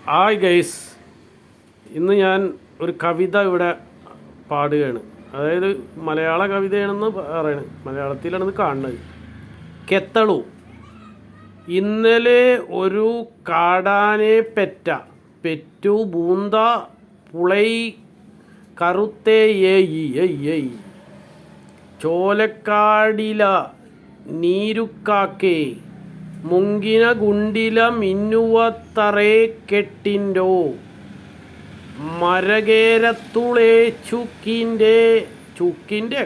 Hi guys, ഇന്ന് ഞാൻ ഒരു കവിത ഇവിടെ പാടുകയാണ്. അതായത് മലയാള കവിതയാണെന്ന് പറയണത്, മലയാളത്തിലാണെന്ന് കാണുന്നത്. കെത്തളു. ഇന്നലെ ഒരു കാടാനെ പെറ്റു ബൂന്ത പുളൈ കറുത്തേ ഏയ് ചോലക്കാടില നീരുക്കാക്കേ മുങ്കിന ഗുണ്ടില മിന്നുവത്തറേ കെട്ടിൻഡോ മരകേരത്തുളേ ചുക്കിൻ്റെ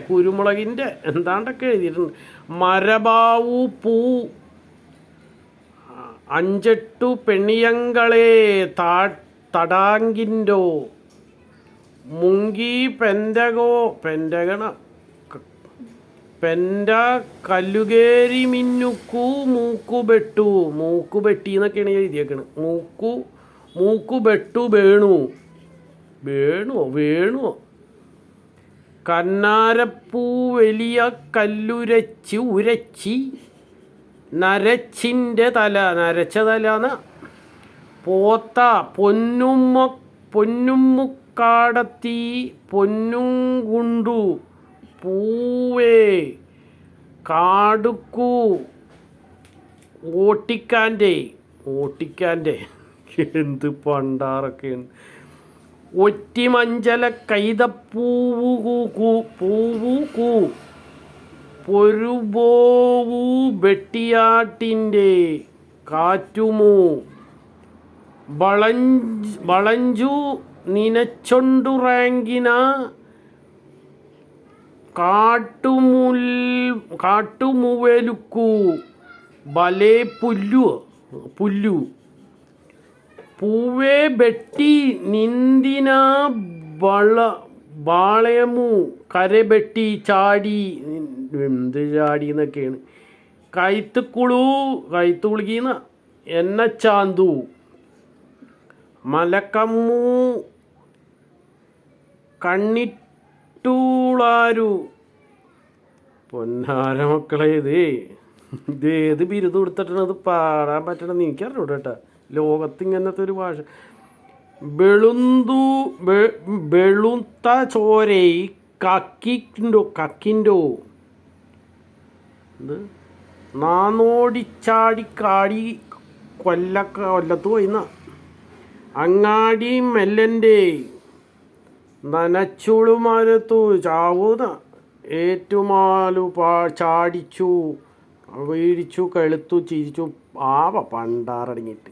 കുരുമുളകിൻ്റെ എന്താണ്ടൊക്കെ എഴുതിയിട്ടുണ്ട്. മരബാവു പൂ അഞ്ചെട്ടു പെണ്ണിയങ്കളെ തടാങ്കിൻഡോ മുങ്കി പെൻഡ കല്ലുകേരി മിന്നുക്കു മൂക്കുബെട്ടി എന്നൊക്കെയാണ് എഴുതിയേക്കണ്. മൂക്കുബെട്ടു വേണുവോ കന്നാരപ്പൂ വലിയ ഉരച്ചി നരച്ച തല പോത്ത പൊന്നുമുക്കാടത്തി പൊന്നുംകുണ്ടു പൂവേ കാടുക്കു ഓട്ടിക്കാൻ്റെ എന്ത് പണ്ടാറൊക്കെയാണ്. ഒറ്റിമഞ്ചല കൈതപ്പൂവു പൊരുബോവു വെട്ടിയാട്ടിൻ്റെ കാറ്റുമോ വളഞ്ചു നിനച്ചൊണ്ടുറാങ്കിന കാട്ടുമുവലുക്കു ബലേ പുല്ലു പൂവേ ബെട്ടി നിന്ദിന ബാളയമു കരബെട്ടി ചാടി എന്ത് ചാടി എന്നൊക്കെയാണ്. കൈത്തുകുളിക്കുന്ന എണ്ണച്ചാന്തു മലക്കമ്മു കണ്ണിട്ടൂളാരു പൊന്നാര മക്കളെ, ഇതേത് ബിരുദം കൊടുത്തിട്ടാണ് അത് പാടാൻ പറ്റണമെന്ന് എനിക്കറിഞ്ഞൂട കേട്ടാ. ലോകത്ത് ഇങ്ങനത്തെ ഒരു ഭാഷ. വെളുത്ത ചോരൈ കക്കിൻഡോ ഇത് നാന്നോടിച്ചാടിക്കാടി കൊല്ലത്ത് പോയിന്ന അങ്ങാടി മെല്ലൻ്റെ നനച്ചുളുമരത്തു ചാവൂന്ന ഏറ്റുമാലു ചാടിച്ചു വീഴിച്ചു കെളുത്തു ചിരിച്ചു പണ്ടാറടങ്ങിയിട്ട്.